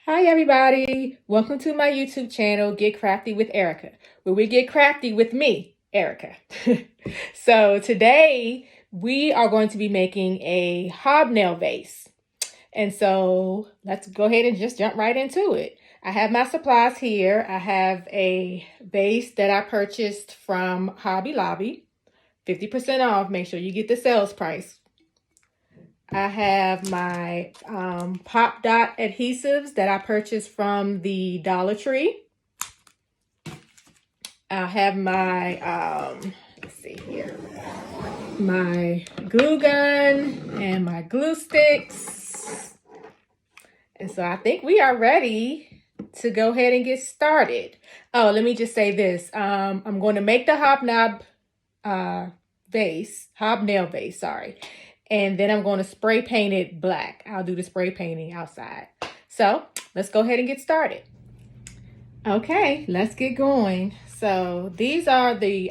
Hi everybody, welcome to my YouTube channel, Get Crafty with Erica, where we get crafty with me, Erica. So today we are going to be making a hobnail vase. And so let's go ahead and just jump right into it. I have my supplies here. I have a vase that I purchased from Hobby Lobby, 50% off. Make sure you get the sales price. I have my pop dot adhesives that I purchased from the Dollar Tree. I have my, let's see here, my glue gun and my glue sticks. And so I think we are ready to go ahead and get started. Oh, let me just say this. I'm going to make the hobnail vase, sorry. And then I'm going to spray paint it black. I'll do the spray painting outside. So let's go ahead and get started. Okay, let's get going. So these are the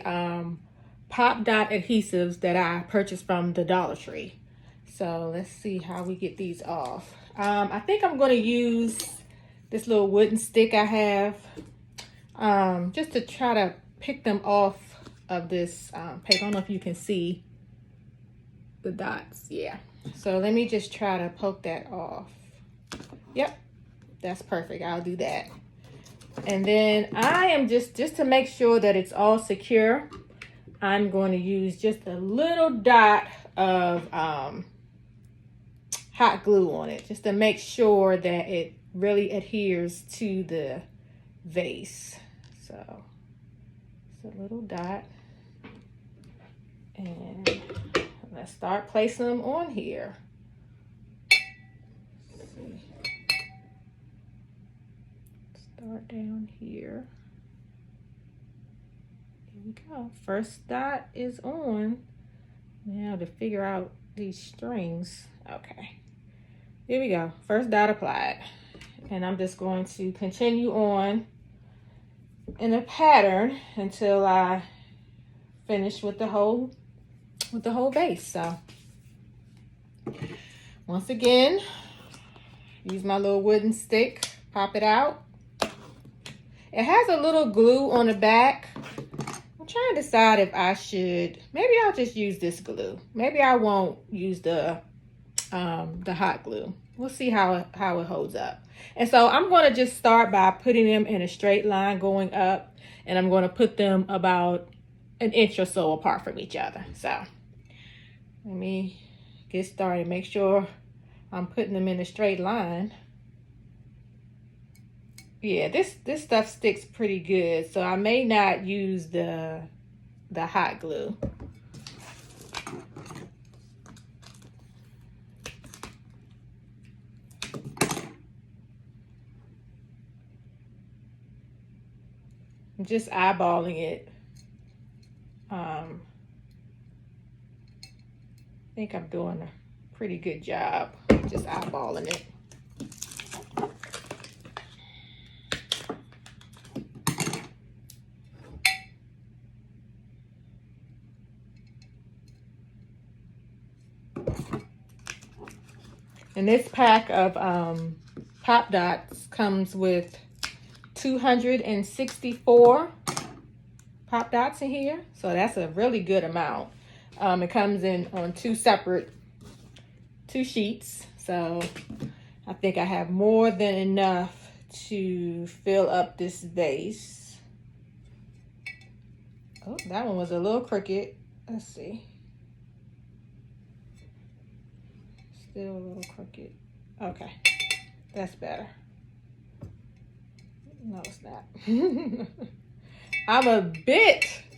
pop dot adhesives that I purchased from the Dollar Tree. So let's see how we get these off. I think I'm going to use this little wooden stick I have just to try to pick them off of this paper. I don't know if you can see the dots. Yeah, so let me just try to poke that off. Yep, that's perfect. I'll do that. And then I am just to make sure that it's all secure, I'm going to use just a little dot of hot glue on it, just to make sure that it really adheres to the vase. So it's a little dot, and let's start placing them on here. Let's see. Start down here. Here we go. First dot is on. Now to figure out these strings. Okay. Here we go. First dot applied. And I'm just going to continue on in a pattern until I finish with the whole base. So once again, use my little wooden stick, pop it out. It has a little glue on the back. I'm trying to decide if I should, maybe I'll just use this glue. Maybe I won't use the hot glue. We'll see how it holds up. And so I'm going to just start by putting them in a straight line going up, and I'm going to put them about an inch or so apart from each other. So let me get started. Make sure I'm putting them in a straight line. Yeah, this stuff sticks pretty good, so I may not use the hot glue. I'm just eyeballing it. I think I'm doing a pretty good job just eyeballing it. And this pack of pop dots comes with 264 pop dots in here, so that's a really good amount. It comes in on two sheets, so I think I have more than enough to fill up this vase. Oh, that one was a little crooked. Let's see. Still a little crooked. Okay, that's better. No, it's not. I'm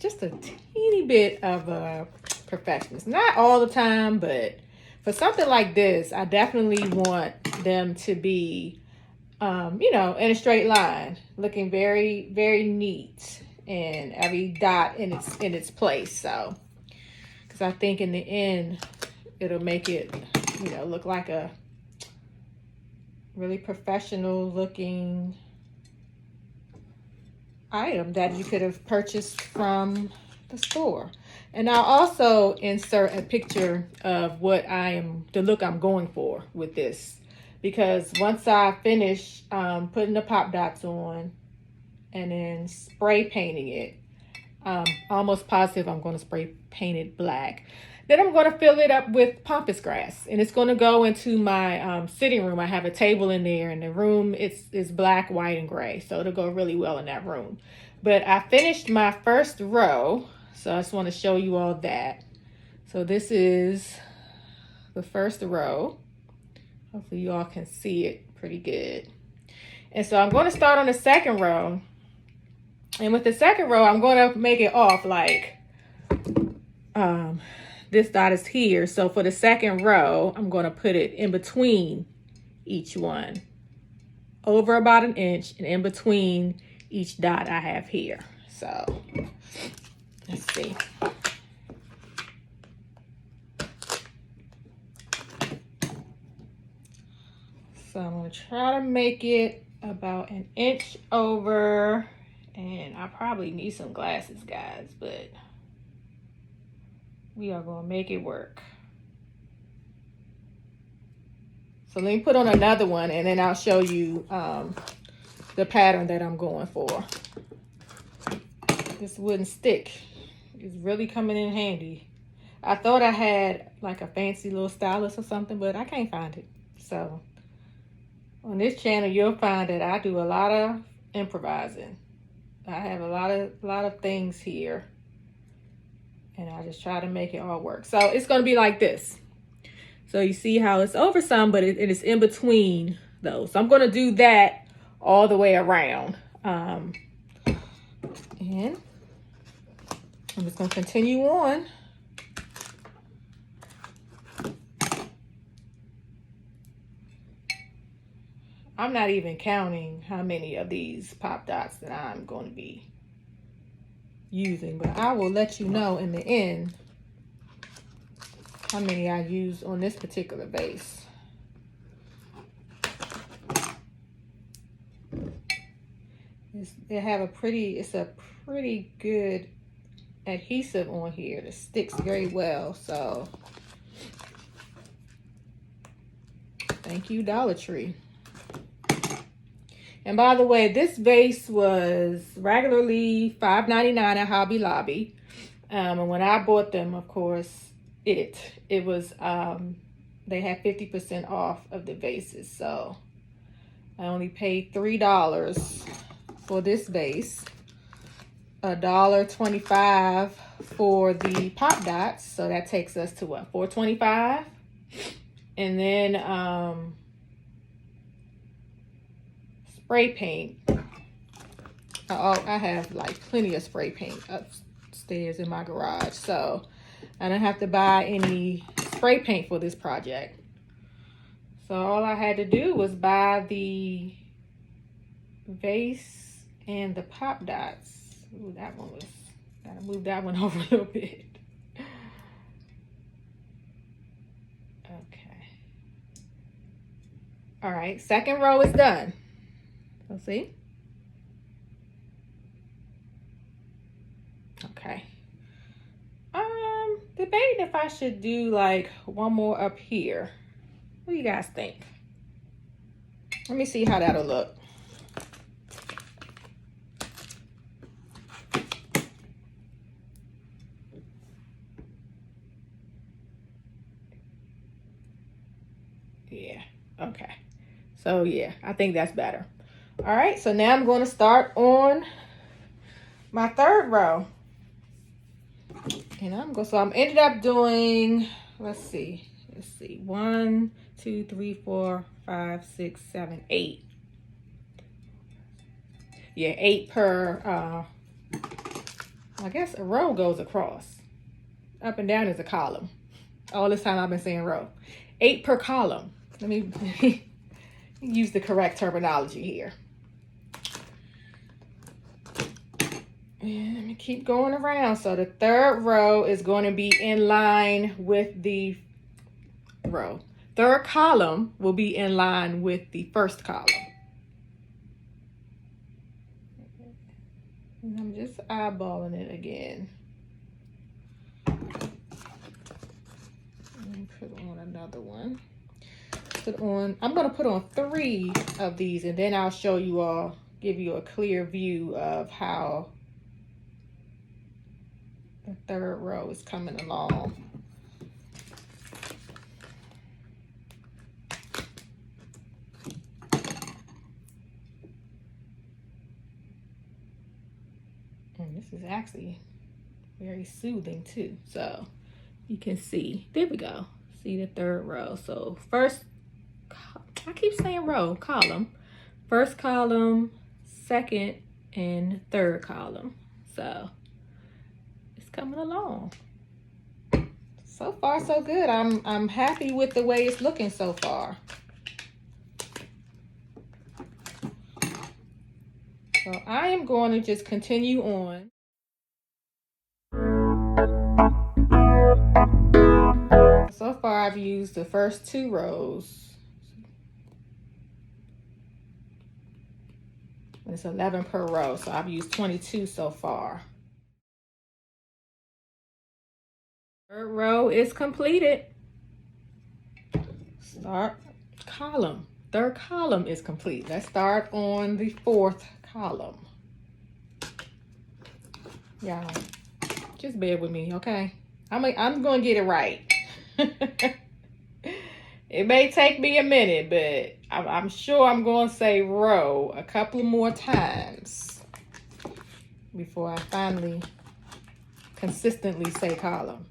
just a teeny bit of a perfectionist. Not all the time, but for something like this, I definitely want them to be, you know, in a straight line, looking very, very neat, and every dot in its place. So, because I think in the end, it'll make it, you know, look like a really professional looking item that you could have purchased from the store. And I'll also insert a picture of the look I'm going for with this because once I finish putting the pop dots on and then spray painting it, almost positive I'm going to spray paint it black. Then I'm going to fill it up with pampas grass, and it's going to go into my sitting room. I have a table in there, and the room is black, white, and gray, so it'll go really well in that room. But I finished my first row, so I just want to show you all that. So this is the first row. Hopefully you all can see it pretty good. And so I'm going to start on the second row. And with the second row, I'm going to make it off like this dot is here. So for the second row, I'm going to put it in between each one, over about an inch, and in between each dot I have here. So let's see. So I'm going to try to make it about an inch over, and I probably need some glasses, guys, but we are going to make it work. So let me put on another one, and then I'll show you the pattern that I'm going for. This wooden stick is really coming in handy. I thought I had like a fancy little stylus or something, but I can't find it. So on this channel, you'll find that I do a lot of improvising. I have a lot of things here, and I just try to make it all work. So it's going to be like this. So you see how it's over some, but it is in between those. So I'm going to do that all the way around. And I'm just going to continue on. I'm not even counting how many of these pop dots that I'm going to be using, but I will let you know in the end how many I use on this particular vase. It's a pretty good adhesive on here that sticks very well. So thank you, Dollar Tree. And by the way, this vase was regularly $5.99 at Hobby Lobby. And when I bought them, of course, it was, they had 50% off of the vases. So I only paid $3 for this vase, $1.25 for the pop dots. So that takes us to what, $4.25? And then, spray paint. Oh, I have like plenty of spray paint upstairs in my garage, so I don't have to buy any spray paint for this project. So all I had to do was buy the vase and the pop dots. Ooh, that one was, gotta move that one over a little bit. Okay. All right, second row is done. Let's see. Okay. Debating if I should do like one more up here. What do you guys think? Let me see how that'll look. Yeah. Okay. So yeah, I think that's better. All right, so now I'm going to start on my third row. And I'm ended up doing, let's see, 1, 2, 3, 4, 5, 6, 7, 8. Yeah, 8 per, I guess a row goes across. Up and down is a column. All this time I've been saying row. 8 per column. Let me use the correct terminology here. And let me keep going around. So the third row is going to be in line with the row. Third column will be in line with the first column. And I'm just eyeballing it again. Let me put on another one. I'm gonna put on 3 of these, and then I'll show you all, give you a clear view of how the 3rd row is coming along. And this is actually very soothing too. So you can see, there we go. See the 3rd row. So first, I keep saying row, column. First column, 2nd, and 3rd column. So it's coming along. So far, so good. I'm happy with the way it's looking so far. So I am going to just continue on. So far, I've used the first 2 rows. It's 11 per row, so I've used 22 so far. 3rd row is completed. Start column. 3rd column is complete. Let's start on the 4th column. Y'all, just bear with me, okay? I'm gonna get it right. It may take me a minute, but I'm sure I'm gonna say row a couple more times before I finally consistently say column.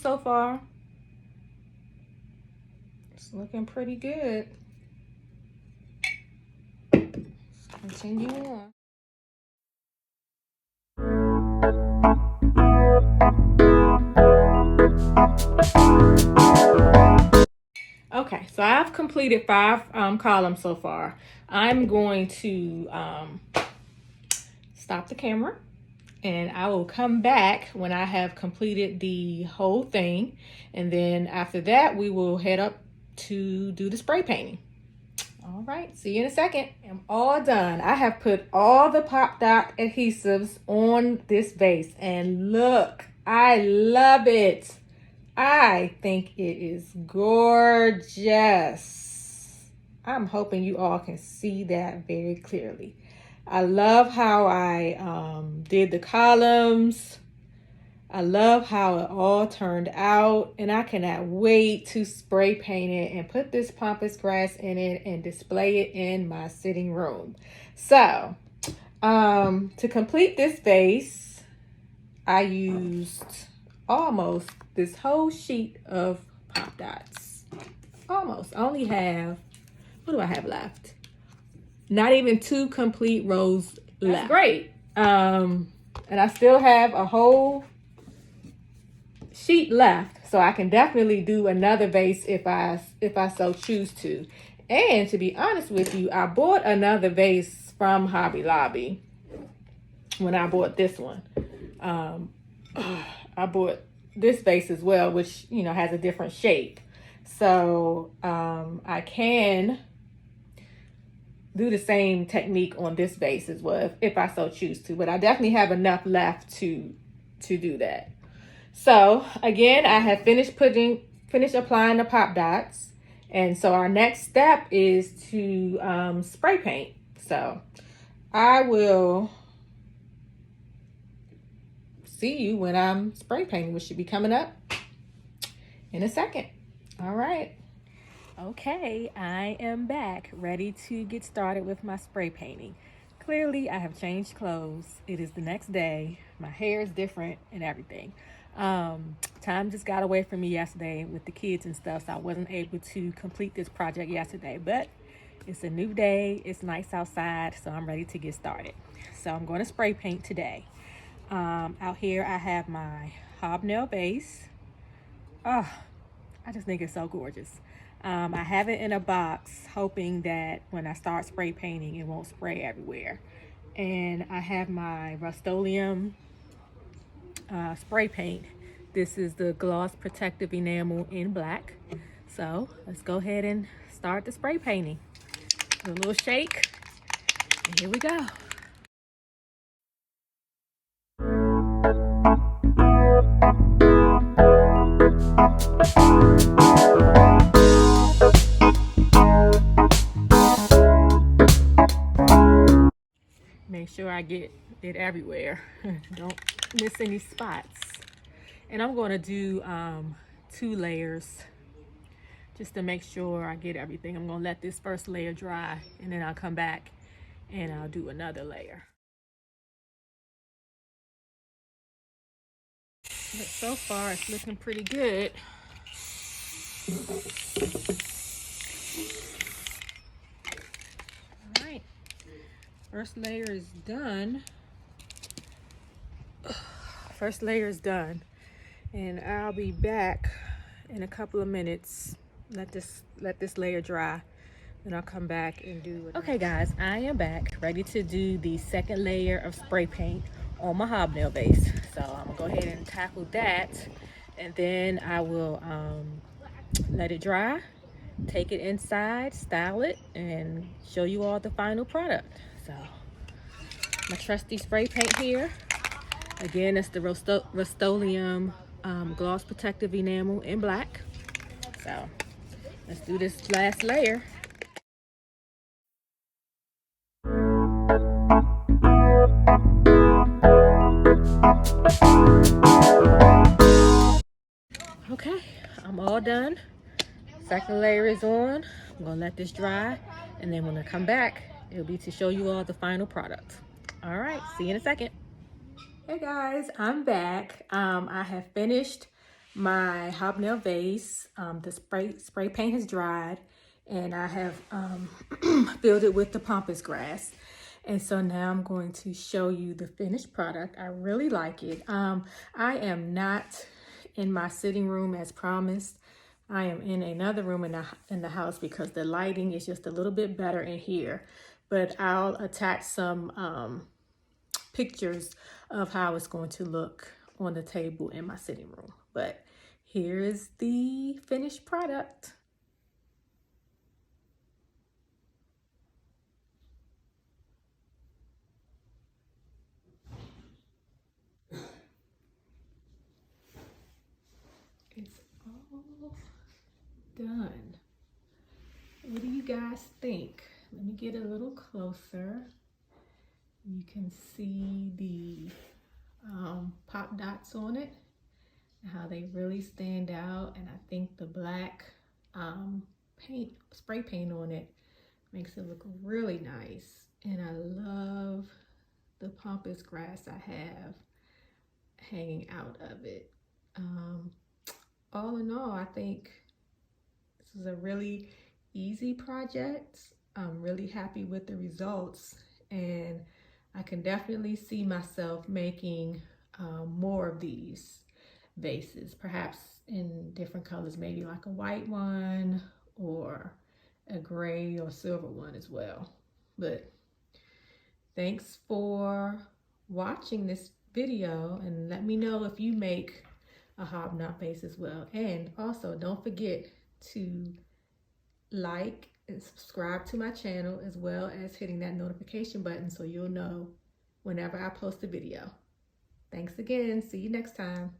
So far, it's looking pretty good. Let's continue on. Okay, so I've completed 5 columns so far. I'm going to stop the camera, and I will come back when I have completed the whole thing. And then after that, we will head up to do the spray painting. All right, see you in a second. I'm all done. I have put all the Pop Dot adhesives on this vase, and look, I love it. I think it is gorgeous. I'm hoping you all can see that very clearly. I love how I did the columns. I love how it all turned out, and I cannot wait to spray paint it and put this pampas grass in it and display it in my sitting room. So, to complete this vase, I used almost this whole sheet of Pop Dots. Almost. I only have, what do I have left? Not even 2 complete rows left. That's great. And I still have a whole sheet left, so I can definitely do another vase if I so choose to. And to be honest with you, I bought another vase from Hobby Lobby when I bought this one. I bought this vase as well, which, you know, has a different shape. So I can do the same technique on this vase as well if I so choose to, but I definitely have enough left to do that. So again, I have finished applying the Pop Dots, and so our next step is to spray paint. So I will see you when I'm spray painting, which should be coming up in a second. All right. Okay, I am back, ready to get started with my spray painting. Clearly, I have changed clothes. It is the next day. My hair is different and everything. Time just got away from me yesterday with the kids and stuff, so I wasn't able to complete this project yesterday, but it's a new day. It's nice outside, so I'm ready to get started. So I'm going to spray paint today. Out here, I have my Hobnail Vase. Oh, I just think it's so gorgeous. I have it in a box, hoping that when I start spray painting, it won't spray everywhere. And I have my Rust-Oleum spray paint. This is the Gloss Protective Enamel in black. So let's go ahead and start the spray painting. A little shake, and here we go. Make sure I get it everywhere. Don't miss any spots. And I'm going to do 2 layers just to make sure I get everything. I'm going to let this first layer dry, and then I'll come back and I'll do another layer. But so far it's looking pretty good. All right, first layer is done. First layer is done, and I'll be back in a couple of minutes. Let this layer dry, then I'll come back and do it. Okay guys, I am back ready to do the second layer of spray paint on my hobnail vase. So I'm gonna go ahead and tackle that, and then I will let it dry, take it inside, style it, and show you all the final product. So my trusty spray paint here. Again, it's the Rust-Oleum gloss protective enamel in black. So let's do this last layer. Okay, I'm all done. Second layer is on. I'm gonna let this dry, and then when I come back, it'll be to show you all the final product. All right, see you in a second. Hey guys, I'm back. I have finished my hobnail vase. The spray paint has dried, and I have filled it with the pampas grass. And so now I'm going to show you the finished product. I really like it. I am not in my sitting room as promised. I am in another room in the house because the lighting is just a little bit better in here. But I'll attach some pictures of how it's going to look on the table in my sitting room. But here is the finished product. It's all done. What do you guys think? Let me get a little closer. You can see the pop dots on it, and how they really stand out. And I think the black spray paint on it makes it look really nice. And I love the pampas grass I have hanging out of it. All in all, I think this is a really easy project. I'm really happy with the results, and I can definitely see myself making more of these vases, perhaps in different colors, maybe like a white one or a gray or silver one as well. But thanks for watching this video, and let me know if you make a hobnail vase as well. And also don't forget to like and subscribe to my channel, as well as hitting that notification button so you'll know whenever I post a video. Thanks again. See you next time.